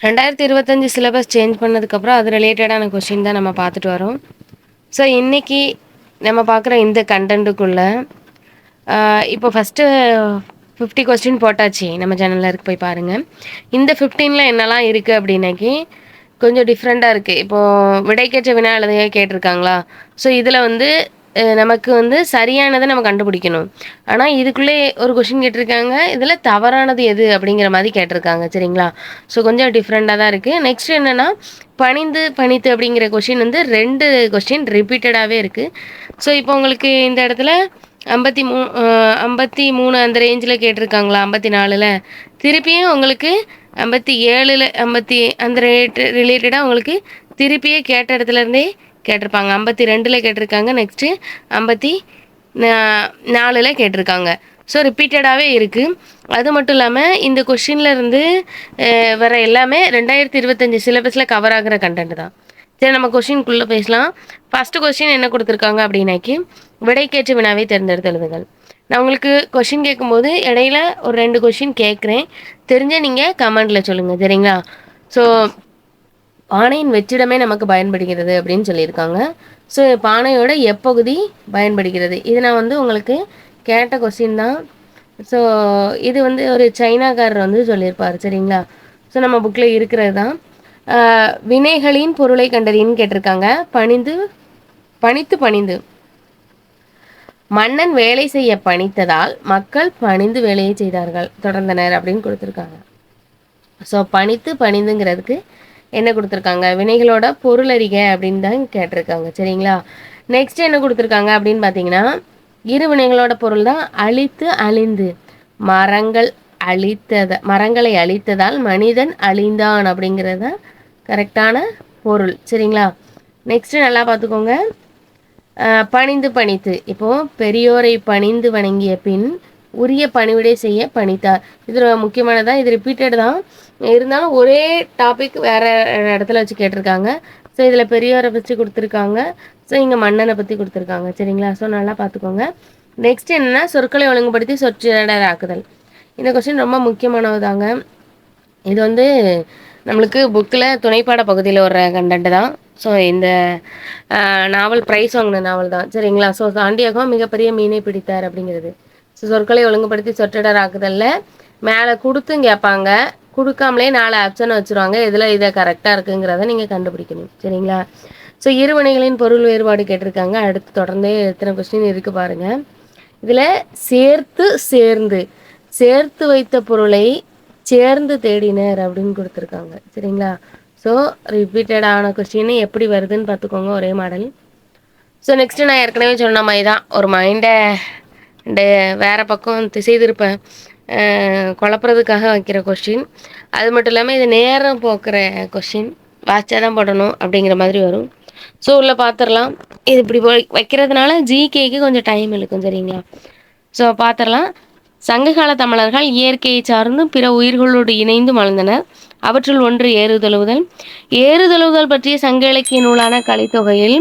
2025 syllabus change பண்ணதுக்கப்புறம் அது ரிலேட்டடான கொஷின் தான் நம்ம பார்த்துட்டு வரோம். ஸோ இன்னைக்கு நம்ம பார்க்குற இந்த கண்டென்ட்டுக்குள்ள இப்போ ஃபஸ்ட்டு 50 கொஸ்டின் போட்டாச்சு. நம்ம சேனல்ல இருக்கு போய் பாருங்க. இந்த 15ல என்னலாம் இருக்கு அப்படின்னாக்கி கொஞ்சம் டிஃப்ரெண்ட்டாக இருக்குது. இப்போது விடைக்கேற்ற வினா எழுதுக கேட்டிருக்காங்களா? ஸோ இதில் வந்து நமக்கு வந்து சரியானதை நம்ம கண்டுபிடிக்கணும். ஆனால் இதுக்குள்ளே ஒரு கொஷின் கேட்டிருக்காங்க. இதில் தவறானது எது அப்படிங்கிற மாதிரி கேட்டிருக்காங்க. சரிங்களா? ஸோ கொஞ்சம் டிஃப்ரெண்ட்டாக தான் இருக்குது. நெக்ஸ்ட் என்னென்னா பணிந்து பணித்து அப்படிங்கிற கொஷின் வந்து 2 கொஸ்டின் ரிப்பீட்டடாகவே இருக்குது. ஸோ இப்போ உங்களுக்கு இந்த இடத்துல 53 அந்த ரேஞ்சில் கேட்டிருக்காங்களா? 54ல் திருப்பியும் உங்களுக்கு 57ல் அந்த ரிலேட்டடாக உங்களுக்கு திருப்பியே கேட்ட இடத்துலேருந்தே கேட்டிருப்பாங்க. 52ல் கேட்டிருக்காங்க. நெக்ஸ்ட்டு 54ல் கேட்டிருக்காங்க. ஸோ ரிப்பீட்டடாகவே இருக்குது. அது மட்டும் இல்லாமல் இந்த கொஷினில் இருந்து வர எல்லாமே 2025 சிலபஸில் கவர் ஆகிற கண்டென்ட் தான். சரி, நம்ம கொஷின்குள்ளே பேசலாம். ஃபஸ்ட்டு கொஷின் என்ன கொடுத்துருக்காங்க அப்படின்னாக்கி விடைக்கேற்ற வினாவை தேர்ந்தெடுத்து எழுதுங்கள். நான் உங்களுக்கு கொஷின் கேட்கும்போது இடையில ஒரு 2 கொஷின் கேட்குறேன். தெரிஞ்ச நீங்கள் கமெண்டில் சொல்லுங்கள். சரிங்களா? ஸோ பானையின் வெற்றிடமே நமக்கு பயன்படுகிறது அப்படின்னு சொல்லியிருக்காங்க. ஸோ பானையோட எப்பகுதி பயன்படுகிறது, இது நான் வந்து உங்களுக்கு கேட்ட கொஸ்டின் தான். ஸோ இது வந்து ஒரு சைனாக்காரர் வந்து சொல்லியிருப்பார். சரிங்களா? ஸோ நம்ம புக்கில் இருக்கிறது தான். வினைகளின் பொருளை கண்டறின்னு கேட்டிருக்காங்க. பணிந்து மன்னன் வேலை செய்ய பணித்ததால் மக்கள் பணிந்து வேலையை செய்தார்கள் தொடர்ந்தனர் அப்படின்னு கொடுத்துருக்காங்க. ஸோ பணிந்துங்கிறதுக்கு என்ன கொடுத்துருக்காங்க? வினைகளோட பொருள் அறிக அப்படின்னு தான் கேட்டிருக்காங்க. சரிங்களா? நெக்ஸ்ட் என்ன கொடுத்துருக்காங்க அப்படின்னு பார்த்தீங்கன்னா இரு வினைகளோட பொருள் தான் அழித்து அழிந்து. மரங்களை அழித்ததால் மனிதன் அழிந்தான் அப்படிங்கிறது தான் கரெக்டான பொருள். சரிங்களா? நெக்ஸ்ட் நல்லா பார்த்துக்கோங்க. பணித்து இப்போது பெரியோரை பணிந்து வணங்கிய பின் உரிய பணிவிடை செய்ய பணித்தார். இது முக்கியமானதான். இது ரிப்பீட்டட் தான் இருந்தாலும் ஒரே டாபிக் வேறு இடத்துல வச்சு கேட்டிருக்காங்க. ஸோ இதில் பெரியோரை பற்றி கொடுத்துருக்காங்க. ஸோ இங்கே மன்னனை பற்றி கொடுத்துருக்காங்க. சரிங்களா? ஸோ நல்லா பார்த்துக்கோங்க. நெக்ஸ்ட் என்னென்னா சொற்களை ஒழுங்குபடுத்தி சொற்றொடராக்குதல். இந்த கொஸ்டின் ரொம்ப முக்கியமானது தாங்க. இது வந்து நம்மளுக்கு புக்கில் துணைப்பாட பகுதியில் வர்ற கண்டென்ட் தான். ஸோ இந்த நாவல் ப்ரைஸ் வாங்கின நாவல் தான். சரிங்களா? ஸோ சாண்டியாகோ மிகப்பெரிய மீனை பிடித்தார் அப்படிங்கிறது. ஸோ சொற்களை ஒழுங்குபடுத்தி சொற்றொடர் ஆக்குதலில் மேலே கொடுத்தும் கேட்பாங்க, கொடுக்காமலே 4 ஆப்ஷன் வச்சுருவாங்க. இதில் இதை கரெக்டாக இருக்குங்கிறத நீங்கள் கண்டுபிடிக்கணும். சரிங்களா? ஸோ இருவினைகளின் பொருள் வேறுபாடு கேட்டிருக்காங்க. அடுத்து தொடர்ந்தே எத்தனை கொஸ்டின் இருக்குது பாருங்கள். இதில் சேர்த்து வைத்த பொருளை சேர்ந்து தேடினர் அப்படின்னு கொடுத்துருக்காங்க. சரிங்களா? ஸோ ரிப்பீட்டடான கொஸ்டின் எப்படி வருதுன்னு பார்த்துக்கோங்க, ஒரே மாடல். ஸோ நெக்ஸ்ட்டு நான் ஏற்கனவே சொன்ன மாதிரி தான் ஒரு மைண்டை வேறு பக்கம் திசை திருப்பேன் குழப்புறதுக்காக வைக்கிற கொஸ்டின். அது மட்டும் இல்லாமல் இது நேரம் போக்குற கொஸ்டின், வாட்சாக தான் போடணும் அப்படிங்கிற மாதிரி வரும். ஸோ உள்ளே பார்த்துடலாம். இது இப்படி வைக்கிறதுனால ஜிகேக்கு கொஞ்சம் டைம் இழுக்கும். சரிங்களா? ஸோ பார்த்துடலாம். சங்ககால தமிழர்கள் இயற்கையை சார்ந்தும் பிற உயிர்களோடு இணைந்து வாழ்ந்தனர். அவற்றுள் ஒன்று ஏறுதழுவுதல். ஏறுதழுவுதல் பற்றிய சங்க இலக்கிய நூலான கலித்தொகையில்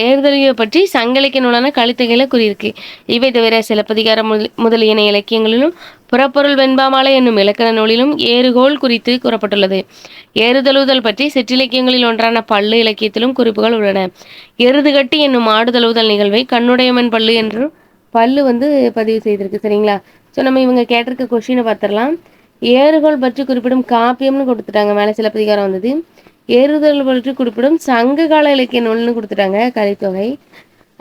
ஏறுதழுவை பற்றி சங்க இலக்கிய நூலான கலித்தொகையில் கூறியிருக்கு. இவை தவிர சிலப்பதிகாரம் முதலியன இலக்கியங்களிலும் புறப்பொருள் வெண்பாமாலை என்னும் இலக்கண நூலிலும் ஏறுகோள் குறித்து கூறப்பட்டுள்ளது. ஏறுதழுவுதல் பற்றி சிற்றிலக்கியங்களில் ஒன்றான பல்லு இலக்கியத்திலும் குறிப்புகள் உள்ளன. எருதுகட்டி என்னும் ஆடுதழுவுதல் நிகழ்வை கண்ணுடையமன் பல்லு என்று பல்லு வந்து பதிவு செய்திருக்கு. சரிங்களா? ஸோ நம்ம இவங்க கேட்டிருக்க கொஸ்டினை பார்த்துடலாம். ஏறுகோள் பற்றி குறிப்பிடும் காப்பியம்னு கொடுத்துட்டாங்க. மேலே சிலப்பதிகாரம் வந்தது. ஏறுதல் பற்றி குறிப்பிடும் சங்ககால இலக்கிய நூல்னு கொடுத்துட்டாங்க, கலித்தொகை.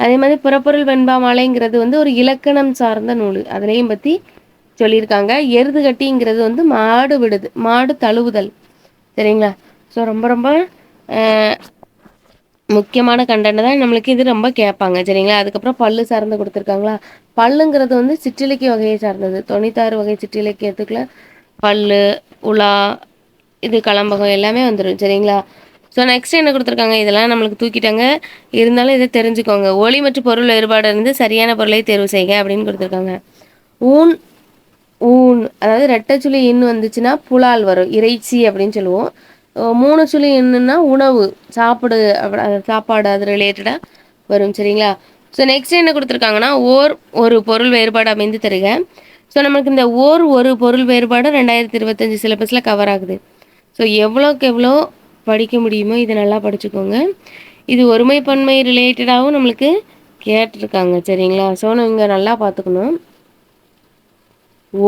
அதே மாதிரி புறப்பொருள் வெண்பாமாலைங்கிறது வந்து ஒரு இலக்கணம் சார்ந்த நூல், அதனையும் பற்றி சொல்லியிருக்காங்க. எருது கட்டிங்கிறது வந்து மாடு தழுவுதல். சரிங்களா? ஸோ ரொம்ப ரொம்ப முக்கியமான கண்டென்ட் தான். நம்மளுக்கு இது ரொம்ப கேட்பாங்க. சரிங்களா? அதுக்கப்புறம் பல்லு சார்ந்து கொடுத்துருக்காங்களா. பல்லுங்கிறது வந்து சிற்றிலக்கிய வகையை சார்ந்தது. 96 வகை சிற்றிலக்கியத்துக்குள்ள பல்லு, உலா, இது களம்பகம் எல்லாமே வந்துடும். சரிங்களா? ஸோ நெக்ஸ்ட் என்ன கொடுத்துருக்காங்க? இதெல்லாம் நம்மளுக்கு தூக்கிட்டாங்க, இருந்தாலும் இதை தெரிஞ்சுக்கோங்க. ஒளி மற்றும் பொருள் வேறுபாடு இருந்து சரியான பொருளை தேர்வு செய்க அப்படின்னு கொடுத்துருக்காங்க. ஊன் அதாவது ரெட்டச்சுழி இன்னு வந்துச்சுன்னா புலால் வரும், இறைச்சி அப்படின்னு சொல்லுவோம். 3 சுழி இன்னுன்னா உணவு, சாப்பாடு அது ரிலேட்டடாக வரும். சரிங்களா? ஸோ நெக்ஸ்ட் என்ன கொடுத்துருக்காங்கன்னா ஒரு பொருள் வேறுபாடு அமைந்து தருக. ஸோ நமக்கு இந்த ஒரு பொருள் வேறுபாடு 2025 சிலபஸில் கவர் ஆகுது. ஸோ எவ்வளோக்கு எவ்வளோ படிக்க முடியுமோ இதை நல்லா படிச்சுக்கோங்க. இது ஒருமைப்பன்மை ரிலேட்டடாகவும் நம்மளுக்கு கேட்டிருக்காங்க சரிங்களா. ஸோ இங்கே நல்லா பார்த்துக்கணும்.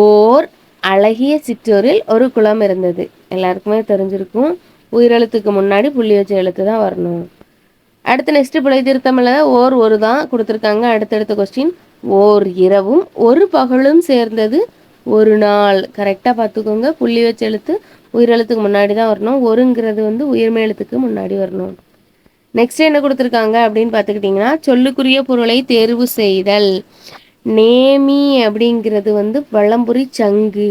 ஓர் அழகிய சிற்றூரில் ஒரு குளம் இருந்தது. எல்லாருக்குமே தெரிஞ்சிருக்கும். உயிரெழுத்துக்கு முன்னாடி புள்ளி வச்ச எழுத்து தான் வரணும். அடுத்து நெக்ஸ்ட் பிழை திருத்தமில்ல ஒரு தான் கொடுத்துருக்காங்க. அடுத்தடுத்த கொஸ்டின் ஓர் இரவும் ஒரு பகலும் சேர்ந்தது ஒரு நாள். கரெக்டாக பார்த்துக்கோங்க. புள்ளி வச்ச எழுத்து உயிரெழுத்துக்கு முன்னாடி தான் வரணும். ஒருங்கிறது வந்து உயிர்மை எழுத்துக்கு முன்னாடி வரணும். நெக்ஸ்ட் என்ன கொடுத்துருக்காங்க அப்படின்னு பார்த்துக்கிட்டிங்கன்னா சொல்லுக்குரிய பொருளை தேர்வு செய்தல். நேமி அப்படிங்கிறது வந்து வளம்புரி சங்கு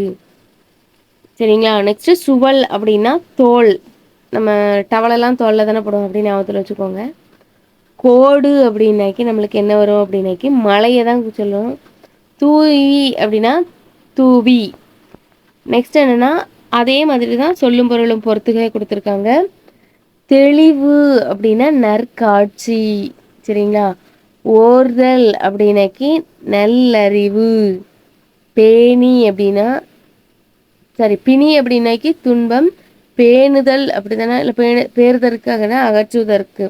சரிங்களா. நெக்ஸ்ட் சுவல் அப்படின்னா தோல். நம்ம டவலெல்லாம் தோலில் தானே போடுவோம் அப்படின்னு ஞாபகத்தில் வச்சுக்கோங்க. கோடு அப்படின்னாக்கி நம்மளுக்கு என்ன வரும் அப்படின்னாக்கி மலையை தான் சொல்லுவோம். தூவி அப்படின்னா தூவி. நெக்ஸ்ட் என்னென்னா அதே மாதிரி தான் சொல்லும் பொருளும் பொறுத்துக்க கொடுத்துருக்காங்க. தெளிவு அப்படின்னா நற்காட்சி சரிங்களா. ஓர்தல் அப்படின்னாக்கி நல்லறிவு. பேணி அப்படின்னா பிணி அப்படின்னாக்கி துன்பம். பேணுதல் அப்படி தானே இல்லை பேர்தற்காகனா அகற்றுவதற்கு.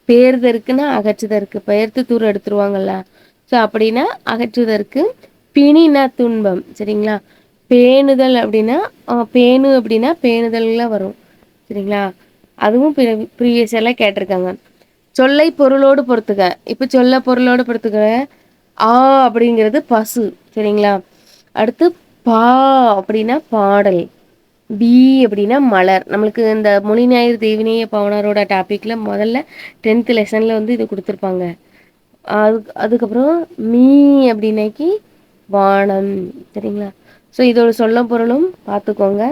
பேர்தற்குன்னா அகற்றுதற்கு. பெயர்த்து தூர எடுத்துருவாங்கல்ல. ஸோ அப்படின்னா அகற்றுவதற்கு. பிணினா துன்பம் சரிங்களா. பேணுதல் அப்படின்னா பேணு அப்படின்னா பேணுதல்லாம் வரும் சரிங்களா. அதுவும் ப்ரீவியஸ் எல்லாம் கேட்டிருக்காங்க. சொல்லை பொருளோடு பொறுத்துக்க. இப்போ சொல்ல பொருளோடு பொறுத்துக்க. ஆ அப்படிங்கிறது பசு சரிங்களா. அடுத்து பா அப்படின்னா பாடல். பி அப்படின்னா மலர். நம்மளுக்கு இந்த மொழி ஞாயிறு தேவினேய பவனரோட டாப்பிக்கில் முதல்ல 10th லெசனில் வந்து இது கொடுத்துருப்பாங்க. அதுக்கப்புறம் மீ அப்படின்னாக்கி வானம் சரிங்களா. ஸோ இதோட சொல்லும் பொருளும் பார்த்துக்கோங்க.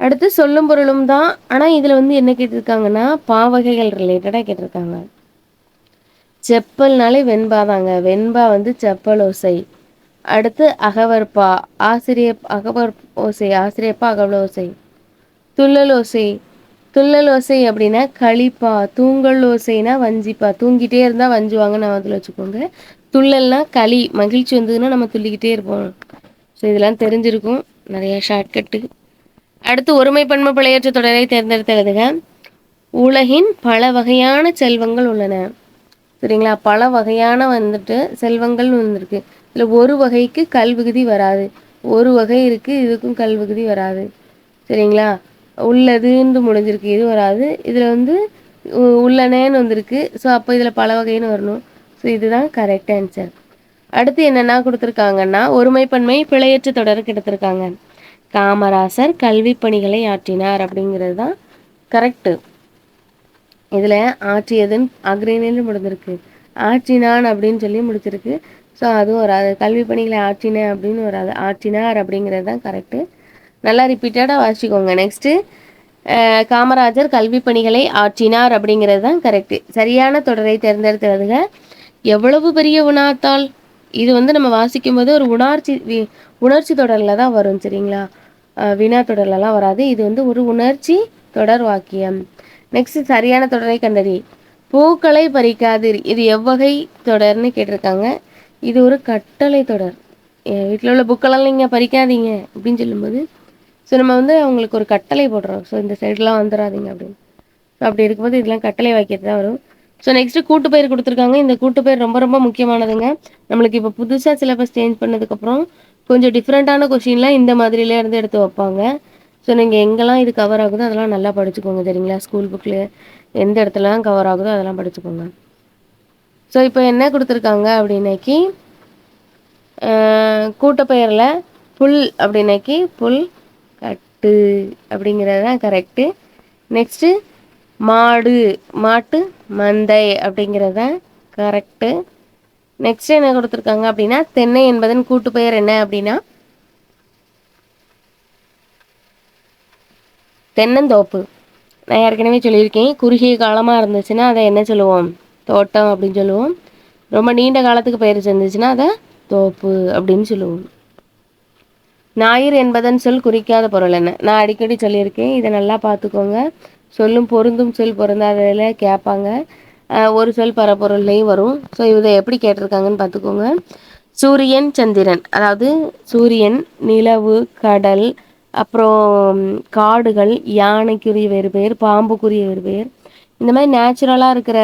அடுத்து சொல்லும் பொருளும் தான். ஆனால் இதில் வந்து என்ன கேட்டிருக்காங்கன்னா பாவகைகள் ரிலேட்டடாக கேட்டிருக்காங்க. செப்பல்னாலே வெண்பா தாங்க. வெண்பா வந்து செப்பல் ஓசை. அடுத்து அகவற்பா அகவர் ஓசை. ஆசிரியப்பா அகவல் ஓசை. துள்ளல் ஓசை. துள்ளல் ஓசை அப்படின்னா களிப்பா. தூங்கல் ஓசைனா வஞ்சிப்பா. தூங்கிட்டே இருந்தால் வஞ்சுவாங்கன்னு அதில் வச்சுக்கோங்க. துள்ளல்னா களி. மகிழ்ச்சி வந்ததுன்னா நம்ம துள்ளிக்கிட்டே இருப்போம். ஸோ இதெல்லாம் தெரிஞ்சிருக்கும். நிறைய ஷார்ட்கட்டு. அடுத்து ஒருமைப்பன்மை பிழையற்ற தொடரை தேர்ந்தெடுத்து எழுதுக. உலகின் பல வகையான செல்வங்கள் உள்ளன சரிங்களா. பல வகையான வந்துட்டு செல்வங்கள் வந்திருக்கு. இதில் ஒரு வகைக்கு கல்விகுதி வராது. ஒரு வகை இருக்குது, இதுக்கும் கல்விகுதி வராது சரிங்களா. உள்ளதுன்னு முடிஞ்சிருக்கு, இது வராது. இதில் வந்து உள்ளனேன்னு வந்திருக்கு. ஸோ அப்போ இதில் பல வகைன்னு வரணும். ஸோ இதுதான் கரெக்ட் ஆன்சர். அடுத்து என்னென்னா கொடுத்துருக்காங்கன்னா ஒருமைப்பன்மை பிழையற்ற தொடர் எடுத்திருக்காங்க. காமராசர் கல்வி பணிகளை ஆற்றினார் அப்படிங்கிறது தான் கரெக்டு. இதில் ஆற்றியதுன்னு அக்ரிணின்னு முடிஞ்சிருக்கு. ஆற்றினான் அப்படின்னு சொல்லி முடிச்சிருக்கு. ஸோ அதுவும் வராது. கல்வி பணிகளை ஆற்றினேன் அப்படின்னு வராது. ஆற்றினார் அப்படிங்கிறது தான் கரெக்டு. நல்லா ரிப்பீட்டடாக வாசிக்கோங்க. நெக்ஸ்ட்டு காமராஜர் கல்வி பணிகளை ஆற்றினார் அப்படிங்கிறது தான் கரெக்டு. சரியான தொடரை தேர்ந்தெடுத்துறதுங்க. எவ்வளவு பெரிய வினாத்தாள். இது வந்து நம்ம வாசிக்கும் போது ஒரு உணர்ச்சி தொடரில் தான் வரும் சரிங்களா. வினா தொடர்லலாம் வராது. இது வந்து ஒரு உணர்ச்சி தொடர் வாக்கியம். நெக்ஸ்ட் சரியான தொடரை கண்டறி. பூக்களை பறிக்காதீர். இது எவ்வகை தொடர்னு கேட்டிருக்காங்க. இது ஒரு கட்டளை தொடர். வீட்டில் உள்ள புக்கெல்லாம் நீங்கள் பறிக்காதீங்க அப்படின்னு சொல்லும்போது ஸோ நம்ம வந்து அவங்களுக்கு ஒரு கட்டளை போடுறோம். ஸோ இந்த சைடெலாம் வந்துடாதீங்க அப்படின்னு. ஸோ அப்படி இருக்கும்போது இதெல்லாம் கட்டளை வாக்கியத்து தான் வரும். ஸோ நெக்ஸ்ட்டு கூட்டுப்பெயர் கொடுத்துருக்காங்க. இந்த கூட்டுப்பெயர் ரொம்ப ரொம்ப முக்கியமானதுங்க. நம்மளுக்கு இப்போ புதுசாக சிலபஸ் சேஞ்ச் பண்ணதுக்கப்புறம் கொஞ்சம் டிஃப்ரெண்ட்டான கொஷின்லாம் இந்த மாதிரில இருந்து எடுத்து வைப்பாங்க. ஸோ நீங்கள் எங்கெல்லாம் இது கவர் ஆகுதோ அதெல்லாம் நல்லா படிச்சுக்கோங்க சரிங்களா. ஸ்கூல் புக்கில் எந்த இடத்துலலாம் கவர் ஆகுதோ அதெல்லாம் படிச்சுக்கோங்க. ஸோ இப்போ என்ன கொடுத்துருக்காங்க அப்படின்னாக்கி கூட்டப்பெயரில் புல் அப்படின்னாக்கி புல் கட்டு அப்படிங்கிறது தான் கரெக்டு. நெக்ஸ்ட்டு மாட்டு மந்தை அப்படிங்கிறது தான் கரெக்டு. நெக்ஸ்ட் என்ன கொடுத்துருக்காங்க அப்படின்னா தென்னை என்பதன் கூட்டுப்பெயர் என்ன அப்படின்னா தென்னந்தோப்பு. நான் ஏற்கனவே சொல்லியிருக்கேன். குறுகிய காலமாக இருந்துச்சுன்னா அதை என்ன சொல்லுவோம், தோட்டம் அப்படின்னு சொல்லுவோம். ரொம்ப நீண்ட காலத்துக்கு பயிர் செஞ்சிச்சுன்னா அதை தோப்பு அப்படின்னு சொல்லுவோம். ஞாயிறு என்பதன் சொல் குறிக்காத பொருள் என்ன. நான் அடிக்கடி சொல்லியிருக்கேன், இதை நல்லா பார்த்துக்கோங்க. சொல்லும் பொருந்தும் சொல் பொருந்தாததில் கேட்பாங்க. ஒரு சொல் பரப்பொருள்லையும் வரும். ஸோ இதை எப்படி கேட்டிருக்காங்கன்னு பார்த்துக்கோங்க. சூரியன் சந்திரன், அதாவது சூரியன், நிலவு, கடல், அப்புறம் காடுகள், யானைக்குரிய வேறு பெயர், பாம்புக்குரிய வேறு பெயர், இந்த மாதிரி நேச்சுரலாக இருக்கிற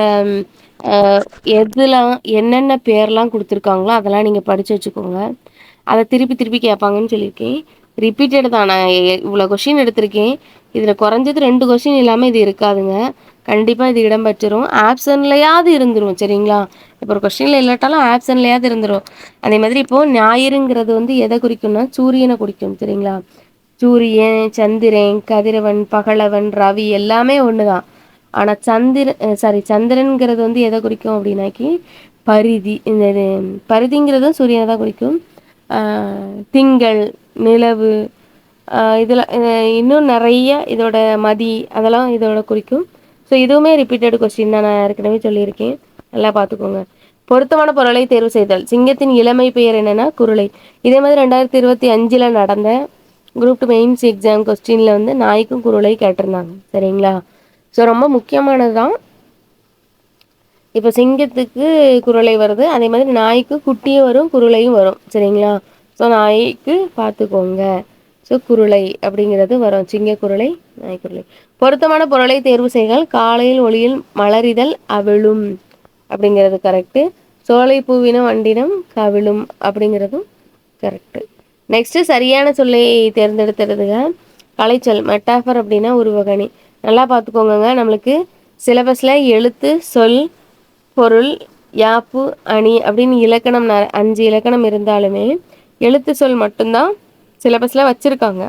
அஹ், எதுலாம் என்னென்ன பேர்லாம் கொடுத்துருக்காங்களோ அதெல்லாம் நீங்கள் படித்து வச்சுக்கோங்க. அதை திருப்பி திருப்பி கேட்பாங்கன்னு சொல்லியிருக்கேன். ரிப்பீட்டட் தான். நான் இவ்வளோ கொஷின் எடுத்திருக்கேன். இதில் குறைஞ்சது 2 கொஷின் இல்லாமல் இது இருக்காதுங்க. கண்டிப்பாக இது இடம்பெற்றுரும். ஆப்ஷன்லையாவது இருந்துரும். சரிங்களா? இப்போ ஒரு கொஷினில் இல்லாட்டாலும் ஆப்ஷன்லையாவது இருந்துரும். அதே மாதிரி இப்போது ஞாயிறுங்கிறது வந்து எதை குறிக்கும்னா சூரியனை குறிக்கும். சரிங்களா? சூரியன், சந்திரன், கதிரவன், பகலவன், ரவி எல்லாமே ஒன்று தான். ஆனால் சந்திரன்கிறது வந்து எதை குறிக்கும் அப்படின்னாக்கி பரிதி. இந்த பரிதிங்கிறதும் சூரியனை தான் குறிக்கும். திங்கள், நிலவு, இதில் இன்னும் நிறைய இதோட மதி அதெல்லாம் இதோட குறிக்கும். ஸோ இதுவுமே ரிப்பீட்டட் கொஸ்டின் தான், நான் ஏற்கனவே சொல்லியிருக்கேன். நல்லா பார்த்துக்கோங்க. பொருத்தமான பொருளை தேர்வு செய்தல். சிங்கத்தின் இளமை பெயர் என்னன்னா குருளை. இதே மாதிரி 2025 நடந்த குரூப் 2 மெயின்ஸ் எக்ஸாம் கொஸ்டினில் வந்து நாய்க்கும் குருளை கேட்டிருந்தாங்க. சரிங்களா? ஸோ ரொம்ப முக்கியமானது தான். இப்போ சிங்கத்துக்கு குருளை வருது, அதே மாதிரி நாய்க்கு குட்டியும் வரும், குருளையும் வரும். சரிங்களா? ஸோ நாய்க்கு பார்த்துக்கோங்க. ஸோ குருளை அப்படிங்கிறது வரும். சிங்க குருளை, நாய் குருளை. பொருத்தமான பொருளை தேர்வு செய்தால் காலையில் ஒளியில் மலரிதழ் அவிழும் அப்படிங்கிறது கரெக்டு. சோலை பூவினம் வண்டினம் கவிழும் அப்படிங்கிறதும் கரெக்டு. நெக்ஸ்ட்டு சரியான சொல்லை தேர்ந்தெடுத்துறதுங்க. கலைச்சொல் மெட்டாஃபர் அப்படின்னா உருவகணி. நல்லா பார்த்துக்கோங்க. நம்மளுக்கு சிலபஸில் எழுத்து, சொல், பொருள், யாப்பு, அணி அப்படின்னு இலக்கணம் 5 இலக்கணம் இருந்தாலுமே எழுத்து சொல் மட்டும்தான் சிலபஸில் வச்சுருக்காங்க.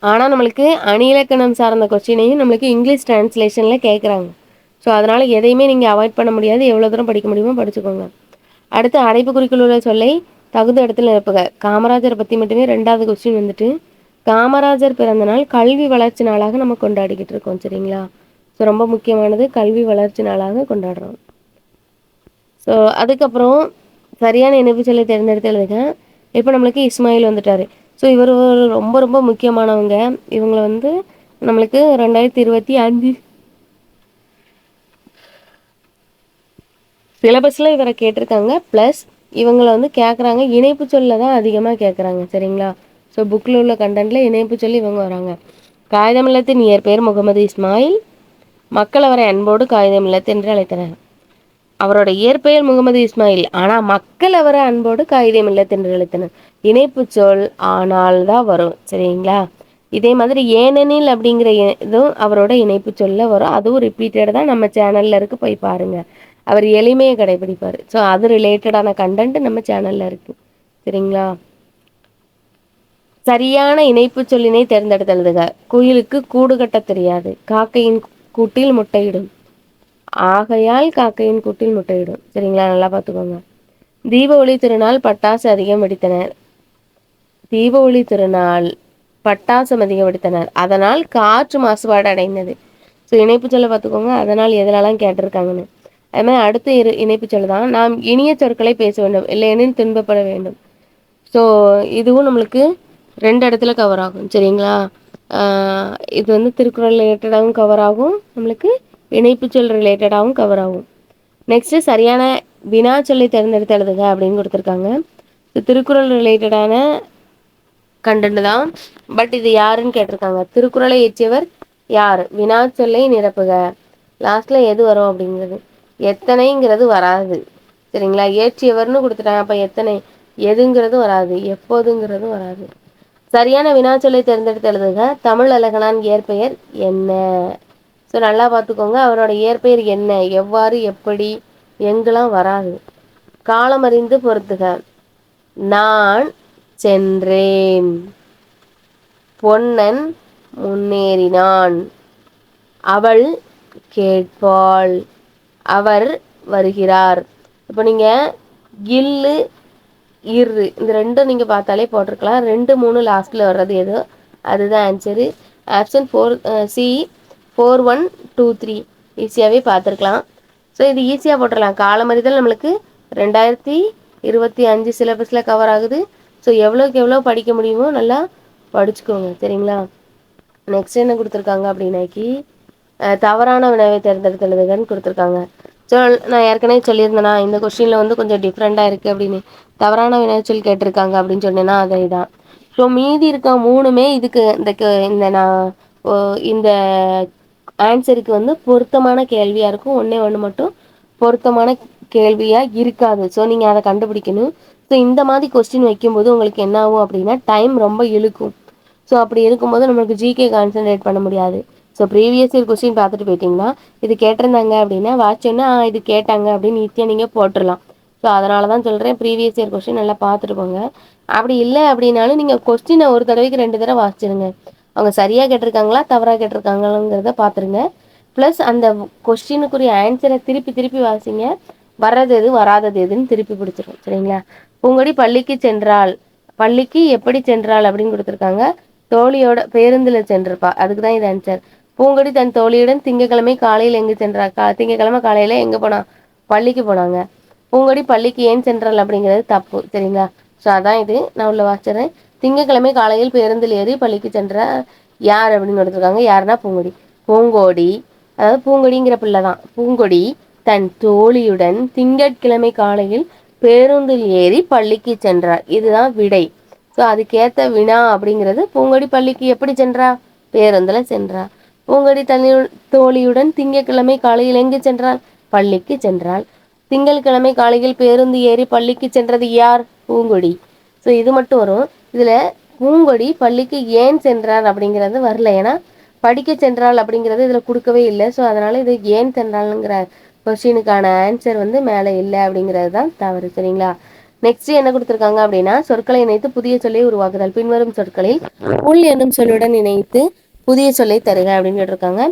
ஆனால் நம்மளுக்கு அணி இலக்கணம் சார்ந்த கொஸ்டினையும் நம்மளுக்கு இங்கிலீஷ் டிரான்ஸ்லேஷனில் கேட்குறாங்க. ஸோ அதனால் எதையுமே நீங்கள் அவாய்ட் பண்ண முடியாது. எவ்வளோ தூரம் படிக்க முடியுமோ படிச்சுக்கோங்க. அடுத்து அடைப்புக்குறிக்குள் உள்ள சொல்லை தகுந்த இடத்துல நிரப்புக. காமராஜரை பற்றி மட்டுமே 2வது கொஸ்டின் வந்துட்டு காமராஜர் பிறந்த நாள் கல்வி வளர்ச்சி நாளாக நம்ம கொண்டாடிக்கிட்டு இருக்கோம். சரிங்களா? ஸோ ரொம்ப முக்கியமானது, கல்வி வளர்ச்சி நாளாக கொண்டாடுறோம். ஸோ அதுக்கப்புறம் சரியான இணைப்பு சொல்லை தேர்ந்தெடுத்து எழுதுங்க. இப்போ நம்மளுக்கு இஸ்மாயில் வந்துட்டார். ஸோ இவர் ரொம்ப ரொம்ப முக்கியமானவங்க. இவங்களை வந்து நம்மளுக்கு 2025 சிலபஸில் இவரை கேட்டிருக்காங்க. ப்ளஸ் இவங்களை வந்து கேட்குறாங்க, இணைப்பு சொல்ல தான் அதிகமாக கேட்குறாங்க. சரிங்களா? ஸோ புக்கில் உள்ள கண்டென்ட்டில் இணைப்பு சொல்லி இவங்க வராங்க. காகிதமில்லத்தின் இயற்பெயர் முகமது இஸ்மாயில். மக்கள் அவரை அன்போடு காகிதமில்லத் என்று அழைத்தனர். அவரோட இயற்பெயர் முகமது இஸ்மாயில், ஆனால் மக்கள் அவரை அன்போடு காகிதமில்லத் என்று அழைத்தனர். இணைப்பு சொல் ஆனால் தான் வரும். சரிங்களா? இதே மாதிரி ஏனெனில் அப்படிங்கிற இதுவும் அவரோட இணைப்பு சொல்ல வரும். அதுவும் ரிப்பீட்டட் தான். நம்ம சேனலில் இருக்கு, போய் பாருங்கள். அவர் எளிமையை கடைபிடிப்பார். ஸோ அது ரிலேட்டடான கண்டென்ட் நம்ம சேனலில் இருக்குது. சரிங்களா? சரியான இணைப்பு சொல்லினை தேர்ந்தெடுத்து எழுதுக. குயிலுக்கு கூடு கட்ட தெரியாது, காக்கையின் கூட்டில் முட்டையிடும், ஆகையால் காக்கையின் கூட்டில் முட்டையிடும். சரிங்களா? நல்லா பார்த்துக்கோங்க. தீப ஒளி திருநாள் பட்டாசு அதிகம் வெடித்தனர். தீப ஒளி திருநாள் பட்டாசு அதிகம் வெடித்தனர், அதனால் காற்று மாசுபாடு அடைந்தது. ஸோ இணைப்பு சொல்ல பார்த்துக்கோங்க, அதனால் எதனாலாம் கேட்டிருக்காங்கன்னு. அது மாதிரி அடுத்த இணைப்பு சொல்ல தான் நாம் இனிய சொற்களை பேச வேண்டும், இல்லையெனில் துன்பப்பட வேண்டும். ஸோ இதுவும் நம்மளுக்கு 2 இடத்துல கவர் ஆகும். சரிங்களா? இது வந்து திருக்குறள் ரிலேட்டடாகவும் கவர் ஆகும், நம்மளுக்கு இணைப்பு சொல் ரிலேட்டடாகவும் கவர் ஆகும். நெக்ஸ்ட்டு சரியான வினா சொல்லி தேர்ந்தெடுத்து எழுதுக அப்படின்னு கொடுத்துருக்காங்க. இது திருக்குறள் ரிலேட்டடான கண்டென்ட் தான். பட் இது யாருன்னு கேட்டிருக்காங்க. திருக்குறளை இயற்றியவர் யார்? வினா சொல்லை நிரப்புக. லாஸ்ட்டில் எது வரும் அப்படிங்கிறது. எத்தனைங்கிறது வராது. சரிங்களா? இயற்றியவர்னு கொடுத்துட்டாங்க, அப்போ எத்தனை எதுங்கிறது வராது, எப்போதுங்கிறதும் வராது. சரியான வினாச்சொல்லை தேர்ந்தெடுத்து எழுதுக. தமிழ் அழகனான் இயற்பெயர் என்ன? ஸோ நல்லா பார்த்துக்கோங்க. அவரோட இயற்பெயர் என்ன, எவ்வாறு, எப்படி, எங்கெல்லாம் வராது. காலம் அறிந்து பொறுத்துக. நான் சென்றேன், பொன்னன் முன்னேறினான், அவள் கேட்பாள், அவர் வருகிறார். இப்போ நீங்கள் இல்லு இரு இந்த ரெண்டும் நீங்கள் பார்த்தாலே போட்டிருக்கலாம். 2 3 லாஸ்ட்டில் வர்றது எது, அதுதான் ஆன்சரு. ஆப்ஷன் 4C 4 1 2 3 ஈஸியாகவே பார்த்துருக்கலாம். ஸோ இது ஈஸியாக போட்டுடலாம். காலமறிதல் நம்மளுக்கு 2025 சிலபஸில் கவர் ஆகுது. ஸோ எவ்வளோக்கு எவ்வளோ படிக்க முடியுமோ நல்லா படிச்சுக்கோங்க. சரிங்களா? நெக்ஸ்ட் என்ன கொடுத்துருக்காங்க அப்படின்னாக்கி தவறான வினாவை தேர்ந்தெடுத்து எழுதுகன்னு கொடுத்துருக்காங்க. ஸோ நான் ஏற்கனவே சொல்லியிருந்தேனா இந்த கொஸ்டினில் வந்து கொஞ்சம் டிஃப்ரெண்ட்டாக இருக்குது அப்படின்னு, தவறான வினைச்சொல் கேட்டிருக்காங்க அப்படின்னு சொன்னேன்னா அதே தான். ஸோ மீதி இருக்க மூணுமே இதுக்கு இந்த நான் இந்த ஆன்சருக்கு வந்து பொருத்தமான கேள்வியாக இருக்கும். ஒன்றே ஒன்று மட்டும் பொருத்தமான கேள்வியாக இருக்காது. ஸோ நீங்கள் அதை கண்டுபிடிக்கணும். ஸோ இந்த மாதிரி கொஸ்டின் வைக்கும்போது உங்களுக்கு என்ன ஆகும் அப்படின்னா டைம் ரொம்ப இழுக்கும். ஸோ அப்படி இருக்கும்போது நம்மளுக்கு ஜிகே கான்சன்ட்ரேட் பண்ண முடியாது. ஸோ ப்ரீவியஸ் இயர் கொஸ்டின் பார்த்துட்டு போயிட்டீங்கன்னா இது கேட்டிருந்தாங்க அப்படின்னா வாட்சோன்னா இது கேட்டாங்க அப்படின்னு ஈஸியாக நீங்கள் போட்டுடலாம். ஸோ அதனால தான் சொல்கிறேன் ப்ரீவியஸ் இயர் கொஸ்டின் நல்லா பார்த்துட்டு போங்க. அப்படி இல்லை அப்படின்னாலும் நீங்கள் கொஸ்டினை ஒரு தடவைக்கு 2 தடவை வாசிச்சிருங்க. அவங்க சரியாக கேட்டிருக்காங்களா தவறாக கேட்டிருக்காங்களாங்கிறத பார்த்துருங்க. ப்ளஸ் அந்த கொஸ்டினுக்குரிய ஆன்சரை திருப்பி திருப்பி வாசிங்க. வர்றது எது வராதது எதுன்னு திருப்பி பிடிச்சிரும். சரிங்களா? பூங்கொடி பள்ளிக்கு சென்றாள், பள்ளிக்கு எப்படி சென்றாள் அப்படின்னு கொடுத்துருக்காங்க. தோழியோட பேருந்தில் சென்றிருப்பா, அதுக்கு தான் இது ஆன்சர். பூங்கொடி தன் தோழியுடன் திங்கக்கிழமை காலையில் எங்கே சென்றாள்? திங்கக்கிழமை காலையில் எங்கே போனா? பள்ளிக்கு போனாங்க. பூங்கொடி பள்ளிக்கு ஏன் சென்றாள் அப்படிங்கிறது தப்பு. சரிங்களா? ஸோ அதான் இது. நான் உள்ள வாசிக்கிறேன். திங்கக்கிழமை காலையில் பேருந்தில் ஏறி பள்ளிக்கு சென்ற யார் அப்படின்னு கொடுத்துருக்காங்க. யாருன்னா பூங்கொடி. பூங்கோடி, அதாவது பூங்கொடிங்கிற பிள்ளை தான். பூங்கொடி தன் தோழியுடன் திங்கட்கிழமை காலையில் பேருந்தில் ஏறி பள்ளிக்கு சென்றார். இதுதான் விடை. ஸோ அதுக்கேற்ற வினா அப்படிங்கிறது பூங்கொடி பள்ளிக்கு எப்படி சென்றா? பேருந்தில் சென்றா. பூங்கொடி தன் தோழியுடன் திங்கட்கிழமை காலையில் எங்கு சென்றாள்? பள்ளிக்கு சென்றாள். திங்கட்கிழமை காலையில் பேருந்து ஏறி பள்ளிக்கு சென்றது யார்? பூங்கொடி. ஸோ இது மட்டும் வரும். இதில் பூங்கொடி பள்ளிக்கு ஏன் சென்றார் அப்படிங்கிறது வரல. ஏன்னா படிக்க சென்றாள் அப்படிங்கிறது இதில் கொடுக்கவே இல்லை. ஸோ அதனால் இது ஏன் சென்றாளுங்கிற கொஸ்டினுக்கான ஆன்சர் வந்து மேலே இல்லை அப்படிங்கிறது தான் தவறு. சரிங்களா? நெக்ஸ்ட் என்ன கொடுத்துருக்காங்க அப்படின்னா சொற்களை இணைத்து புதிய சொல்லை உருவாக்குதல். பின்வரும் சொற்களில் புல் என்னும் சொல்லுடன் இணைத்து புதிய சொல்லை தருக அப்படின்னு கேட்டிருக்காங்க.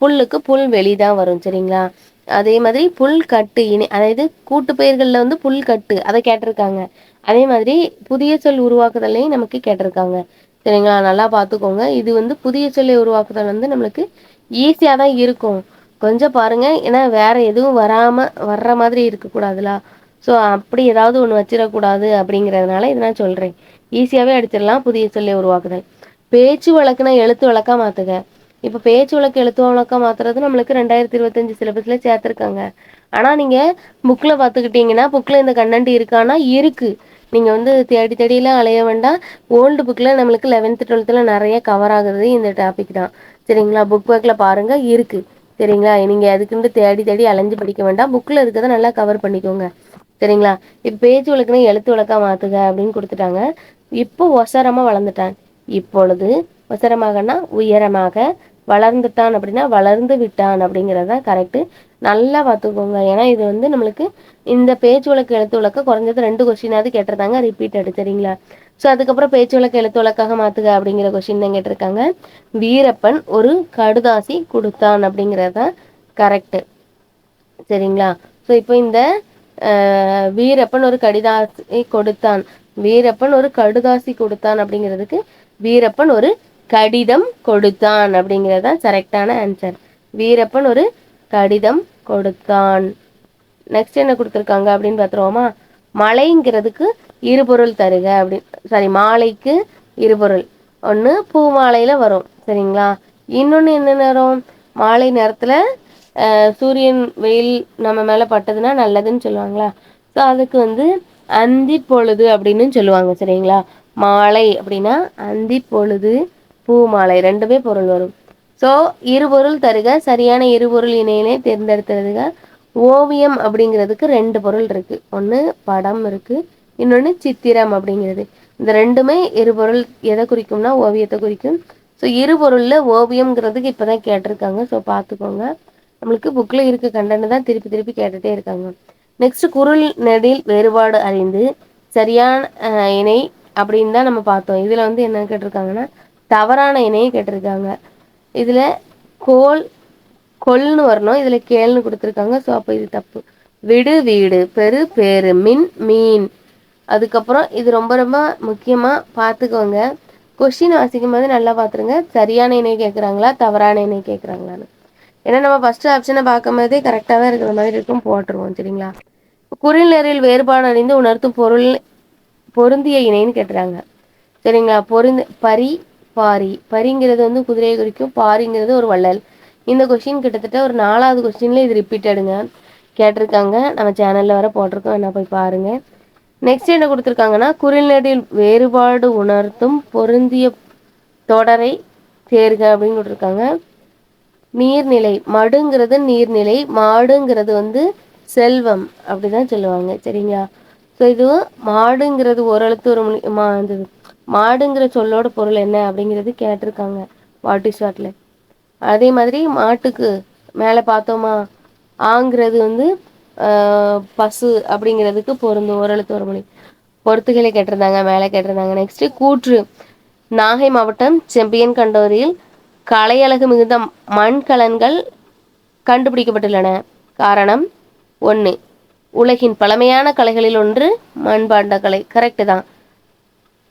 புல்லுக்கு புல் வெளிதான் வரும். சரிங்களா? அதே மாதிரி புல் கட்டு அதாவது கூட்டு பெயர்களில் வந்து புல் கட்டு அதை கேட்டிருக்காங்க. அதே மாதிரி புதிய சொல் உருவாக்குதலையும் நமக்கு கேட்டிருக்காங்க. சரிங்களா? நல்லா பார்த்துக்கோங்க. இது வந்து புதிய சொல்லை உருவாக்குதல் வந்து நம்மளுக்கு ஈஸியாக தான் இருக்கும். கொஞ்சம் பாருங்க, ஏன்னா வேற எதுவும் வர்ற மாதிரி இருக்கக்கூடாதுல. ஸோ அப்படி ஏதாவது ஒன்று வச்சிடக்கூடாது அப்படிங்கிறதுனால இதை நான் சொல்கிறேன். ஈஸியாகவே அடிச்சிடலாம். புதிய சொல்லை உருவாக்குதல். பேச்சு வழக்குனா எழுத்து வழக்கா மாற்றுக. இப்போ பேச்சு வழக்கு எழுத்து வழக்கா மாற்றுறது நம்மளுக்கு 2025 சிலபஸில் சேர்த்துருக்காங்க. ஆனால் நீங்கள் புக்கில் பார்த்துக்கிட்டிங்கன்னா புக்கில் இந்த கண்டென்ட் இருக்கான்னா இருக்குது. நீங்கள் வந்து தேடி தேடியெல்லாம் அலைய வேண்டாம். ஓல்டு புக்கில் நம்மளுக்கு 11th 12th நிறைய கவர் ஆகுறது இந்த டாபிக் தான். சரிங்களா? புக் பேக்கில் பாருங்கள் இருக்குது. சரிங்களா? நீங்கள் அதுக்குன்னு தேடி தேடி அலைஞ்சு படிக்க வேண்டாம். புக்கில் இருக்கிறத நல்லா கவர் பண்ணிக்கோங்க. சரிங்களா? இப்போ பேச்சு வழக்குன்னு எழுத்து வழக்கா மாற்றுக அப்படின்னு கொடுத்துட்டாங்க. இப்போ ஒசரமாக வளர்ந்துட்டான். இப்பொழுது ஒசரமாகனா உயரமாக, வளர்ந்துட்டான் அப்படின்னா வளர்ந்து விட்டான் அப்படிங்கிறது தான் கரெக்டு. நல்லா பார்த்துக்கோங்க. ஏன்னா இது வந்து நம்மளுக்கு இந்த பேச்சு வழக்கு எழுத்து வழக்க குறைஞ்சது 2 கொஸ்டினாவது கேட்டிருந்தாங்க ரிப்பீட்டடு. சரிங்களா? ஸோ அதுக்கப்புறம் பேச்சு வழக்கு எழுத்து வழக்காக மாற்றுக அப்படிங்கிற கொஸ்டின் தான் கேட்டிருக்காங்க. வீரப்பன் ஒரு கடுதாசி கொடுத்தான் அப்படிங்கிறது தான் கரெக்டு. சரிங்களா? ஸோ இப்போ இந்த வீரப்பன் ஒரு கடிதாசி கொடுத்தான், வீரப்பன் ஒரு கடுதாசி கொடுத்தான் அப்படிங்கிறதுக்கு வீரப்பன் ஒரு கடிதம் கொடுத்தான் அப்படிங்கிறது தான் கரெக்டான ஆன்சர். வீரப்பன் ஒரு கடிதம் கொடுத்தான். நெக்ஸ்ட் என்ன கொடுத்துருக்காங்க அப்படின்னு பார்த்துருவோமா? மலைங்கிறதுக்கு இருபொருள் தருக அப்படின்னு, மாலைக்கு இருபொருள். ஒன்று பூ மாலையில் வரும். சரிங்களா? இன்னொன்று என்ன நேரம்? மாலை நேரத்தில் சூரியன் வெயில் நம்ம மேலே பட்டதுன்னா நல்லதுன்னு சொல்லுவாங்களா? ஸோ அதுக்கு வந்து அந்தி பொழுது அப்படின்னு சொல்லுவாங்க. சரிங்களா? மாலை அப்படின்னா அந்தி பொழுது, பூ மாலை ரெண்டுமே பொருள் வரும். ஸோ இருபொருள் தருக, சரியான இருபொருள் இணையினை தேர்ந்தெடுத்துறதுங்க. ஓவியம் அப்படிங்கிறதுக்கு 2 பொருள் இருக்குது. ஒன்று படம் இருக்குது, இன்னொன்று சித்திரம் அப்படிங்கிறது. இந்த ரெண்டுமே இருபொருள் எதை குறிக்கும்னா ஓவியத்தை குறிக்கும். ஸோ இருபொருளில் ஓவியம்ங்கிறதுக்கு இப்போ தான் கேட்டிருக்காங்க. ஸோ பார்த்துக்கோங்க. நம்மளுக்கு புக்கில் இருக்க கண்டென்ட் தான் திருப்பி திருப்பி கேட்டுகிட்டே இருக்காங்க. நெக்ஸ்ட் குறள் நெடில் வேறுபாடு அறிந்து சரியான இணை அப்படின்னு தான் நம்ம பார்த்தோம். இதில் வந்து என்ன கேட்டிருக்காங்கன்னா தவறான இணையை கேட்டிருக்காங்க. இதில் கொல்னு வரணும், இதில் கேள்னு கொடுத்துருக்காங்க. ஸோ அப்போ இது தப்பு. விடு வீடு, பெரு பேரு, மின் மீன். அதுக்கப்புறம் இது ரொம்ப ரொம்ப முக்கியமாக பார்த்துக்கோங்க. கொஸ்டின் வாசிக்கும் போது நல்லா பார்த்துருங்க. சரியான இணை கேட்குறாங்களா தவறான இணை கேட்குறாங்களான்னு. ஏன்னா நம்ம ஃபஸ்ட்டு ஆப்ஷனை பார்க்கும் போதே கரெக்டாக தான் இருக்கிற மாதிரி இருக்கும், போட்டுருவோம். சரிங்களா? குரில் நேரில் வேறுபாடு அறிந்து உணர்த்தும் பொருந்திய இணைன்னு கேட்டுறாங்க. சரிங்களா? பாரி. பரிங்கிறது வந்து குதிரையை குறிக்கும், பாரிங்கிறது ஒரு வள்ளல். இந்த கொஸ்டின் கிட்டத்தட்ட ஒரு 4வது கொஸ்டின்ல இது ரிப்பீட்டடுங்க. கேட்டிருக்காங்க. நம்ம சேனலில் வர போட்டிருக்கோம், என்ன போய் பாருங்கள். நெக்ஸ்ட் என்ன கொடுத்துருக்காங்கன்னா, குறிநெடில் வேறுபாடு உணர்த்தும் பொருந்திய தொடரை தேர்க அப்படின்னு கொடுத்துருக்காங்க. நீர்நிலை, மடுங்கிறது நீர்நிலை, மாடுங்கிறது வந்து செல்வம் அப்படிதான் சொல்லுவாங்க. சரிங்களா? ஸோ இதுவும் மாடுங்கிறது ஒரு எழுத்து ஒரு மொழி மாடுங்கிற சொல்லோட பொருள் என்ன அப்படிங்கிறது கேட்டிருக்காங்க வாட் இஸ் வாட்ல. அதே மாதிரி மாட்டுக்கு மேலே பார்த்தோமா, ஆங்கிறது வந்து பசு அப்படிங்கிறதுக்கு பொருந்தும், ஒரு எழுத்து ஒரு மொழி. பொறுத்துகளை கேட்டிருந்தாங்க, மேலே கேட்டிருந்தாங்க. நெக்ஸ்ட் கூற்று, நாகை மாவட்டம் செம்பியன் கண்டோரியில் கலையழகு மிகுந்த மண்கலன்கள் கண்டுபிடிக்கப்பட்டுள்ளன. காரணம் 1, உலகின் பழமையான கலைகளில் ஒன்று மண்பாண்ட கலை. கரெக்டு தான்.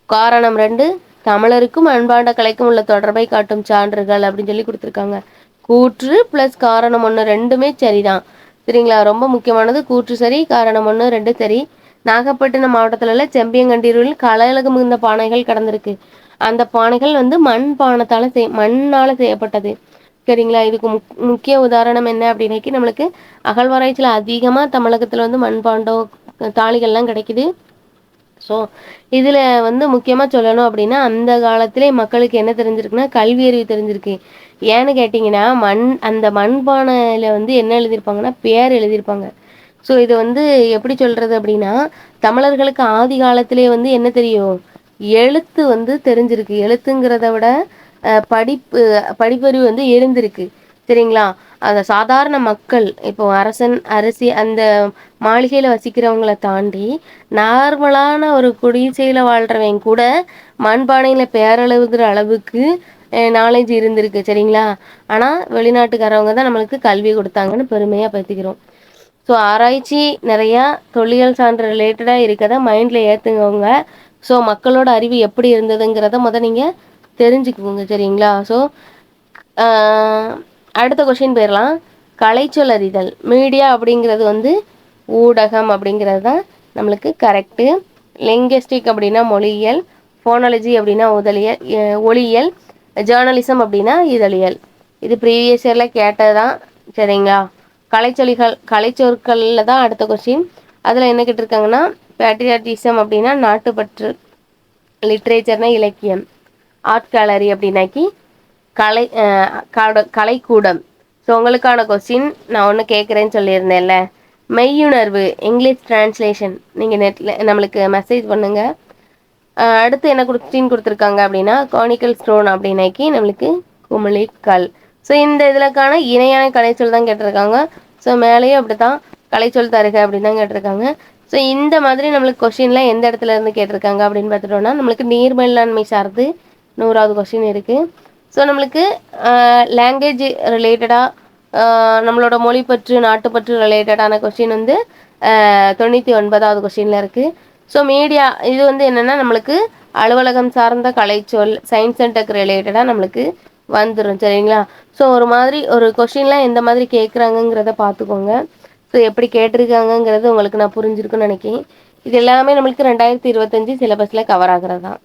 காரணம் 2, தமிழருக்கும் மண்பாண்ட கலைக்கும் உள்ள தொடர்பை காட்டும் சான்றுகள் அப்படின்னு சொல்லி கொடுத்துருக்காங்க. கூற்று ப்ளஸ் காரணம் 1 ரெண்டுமே சரிதான். சரிங்களா? ரொம்ப முக்கியமானது கூற்று சரி, காரணம் 1 2 சரி. நாகப்பட்டினம் மாவட்டத்தில் உள்ள செம்பியங்கண்டீரில் கலையழகு மிகுந்த பானைகள் கடந்திருக்கு. அந்த பானைகள் வந்து மண்ணால் செய்யப்பட்டது. சரிங்களா? இதுக்கு முக்கிய உதாரணம் என்ன அப்படின்னாக்கி, நம்மளுக்கு அகழ்வாராய்ச்சியில் அதிகமாக தமிழகத்தில் வந்து மண்பாண்டம் தாளிகள்லாம் கிடைக்குது. ஸோ இதில் வந்து முக்கியமாக சொல்லணும் அப்படின்னா, அந்த காலத்திலே மக்களுக்கு என்ன தெரிஞ்சிருக்குன்னா, கல்வி அறிவு தெரிஞ்சிருக்கு. ஏன்னு கேட்டிங்கன்னா, அந்த மண்பானையில் வந்து என்ன எழுதியிருப்பாங்கன்னா, பேர் எழுதியிருப்பாங்க. ஸோ இது வந்து எப்படி சொல்கிறது அப்படின்னா, தமிழர்களுக்கு ஆதி காலத்திலே வந்து என்ன தெரியும், எழுத்து வந்து தெரிஞ்சிருக்கு. எழுத்துங்கிறத விட படிப்பறிவு வந்து இருந்திருக்கு. சரிங்களா? அந்த சாதாரண மக்கள், இப்போ அரசன் அரசி அந்த மாளிகையில் வசிக்கிறவங்களை தாண்டி நார்மலான ஒரு குடிசையில் வாழ்கிறவங்க கூட மண்பானையில் பேரெழுதுகிற அளவுக்கு நாலேஜ் இருந்திருக்கு. சரிங்களா? ஆனால் வெளிநாட்டுக்காரவங்க தான் நம்மளுக்கு கல்வி கொடுத்தாங்கன்னு பெருமையாக பேசிக்கிறோம். ஸோ ஆராய்ச்சி நிறையா தொல்லியல் சான்று ரிலேட்டடாக இருக்கதை மைண்டில் ஏற்றுங்கவங்க. ஸோ மக்களோட அறிவு எப்படி இருந்ததுங்கிறத நீங்கள் தெரிஞ்சுக்குவோங்க. சரிங்களா? ஸோ அடுத்த கொஷின் போயிடலாம். கலைச்சொல் அறிதல், மீடியா அப்படிங்கிறது வந்து ஊடகம் அப்படிங்கிறது தான் நம்மளுக்கு கரெக்டு. லிங்குஸ்டிக் அப்படின்னா மொழியியல், ஃபோனாலஜி அப்படின்னா ஒளியியல், ஜேர்னலிசம் அப்படின்னா இதழியல். இது ப்ரீவியஸ் இயரில் கேட்டது தான். சரிங்களா? கலைச்சொற்களில் தான் அடுத்த கொஸ்டின். அதில் என்ன கேட்டிருக்காங்கன்னா, பேட்ரியாட்டிசம் அப்படின்னா நாட்டுப்பற்று, லிட்ரேச்சர்னா இலக்கியம், ஆர்ட் கேலரி அப்படின்னாக்கி கலைக்கூடம். ஸோ உங்களுக்கான கொஸ்டின் நான் ஒன்று கேட்குறேன்னு சொல்லியிருந்தேன்ல, மெய்யுணர்வு இங்கிலீஷ் டிரான்ஸ்லேஷன் நீங்கள் நெட்டில் நம்மளுக்கு மெசேஜ் பண்ணுங்கள். அடுத்து என்ன கொஸ்டின் கொடுத்துருக்காங்க அப்படின்னா, கானிக்கல் ஸ்டோன் அப்படின்னாக்கி நம்மளுக்கு குமிழி கல். ஸோ இந்த இதுலக்கான இணையான கலைச்சொல் தான் கேட்டிருக்காங்க. ஸோ மேலேயும் அப்படி தான் கலைச்சொல் தருக அப்படின்னு தான் கேட்டிருக்காங்க. ஸோ இந்த மாதிரி நம்மளுக்கு கொஸ்டின்லாம் எந்த இடத்துல இருந்து கேட்டிருக்காங்க அப்படின்னு பார்த்துட்டோம்னா, நம்மளுக்கு நீர் மேலாண்மை சார்ந்து 100வது கொஸ்டின் இருக்குது. ஸோ நம்மளுக்கு லாங்குவேஜ் ரிலேட்டடாக நம்மளோட மொழிப்பற்று நாட்டுப்பற்று ரிலேட்டடான கொஸ்டின் வந்து 99வது கொஸ்டினில் இருக்குது. ஸோ மீடியா இது வந்து என்னென்னா நம்மளுக்கு அலுவலகம் சார்ந்த கலைச்சொல், சயின்ஸ் அண்ட் டெக் ரிலேட்டடாக நம்மளுக்கு வந்துடும். சரிங்களா? ஸோ ஒரு மாதிரி ஒரு கொஸ்டின்லாம் எந்த மாதிரி கேட்குறாங்கங்கிறத பார்த்துக்கோங்க. ஸோ எப்படி கேட்டிருக்காங்கங்கிறது உங்களுக்கு நான் புரிஞ்சிருக்குன்னு நினைக்கிறேன். இது எல்லாமே நம்மளுக்கு 2025 சிலபஸில் கவர் ஆகிறது தான்.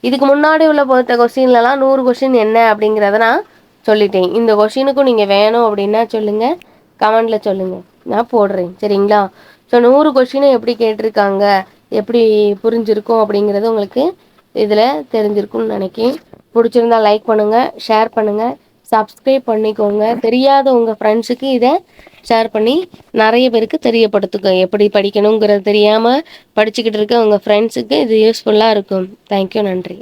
இதுக்கு முன்னாடி உள்ள பொறுத்த கொஸ்டின்லலாம் 100 கொஸ்டின் என்ன அப்படிங்கிறத நான் சொல்லிட்டேன். இந்த கொஸ்டினுக்கும் நீங்கள் வேணும் அப்படின்னா சொல்லுங்கள், கமெண்டில் சொல்லுங்கள், நான் போடுறேன். சரிங்களா? ஸோ 100 கொஸ்டினை எப்படி கேட்டிருக்காங்க, எப்படி புரிஞ்சிருக்கும் அப்படிங்கிறது உங்களுக்கு இதில் தெரிஞ்சிருக்கும்னு நினைக்கிறேன். பிடிச்சிருந்தா லைக் பண்ணுங்கள், ஷேர் பண்ணுங்கள், சப்ஸ்கிரைப் பண்ணிக்கோங்க. தெரியாத உங்கள் ஃப்ரெண்ட்ஸுக்கு இதை ஷேர் பண்ணி நிறைய பேருக்கு தெரியப்படுத்துங்க. எப்படி படிக்கணுங்கிறது தெரியாமல் படிச்சுக்கிட்டு இருக்க உங்கள் ஃப்ரெண்ட்ஸுக்கு இது யூஸ்ஃபுல்லாக இருக்கும். தேங்க்யூ, நன்றி.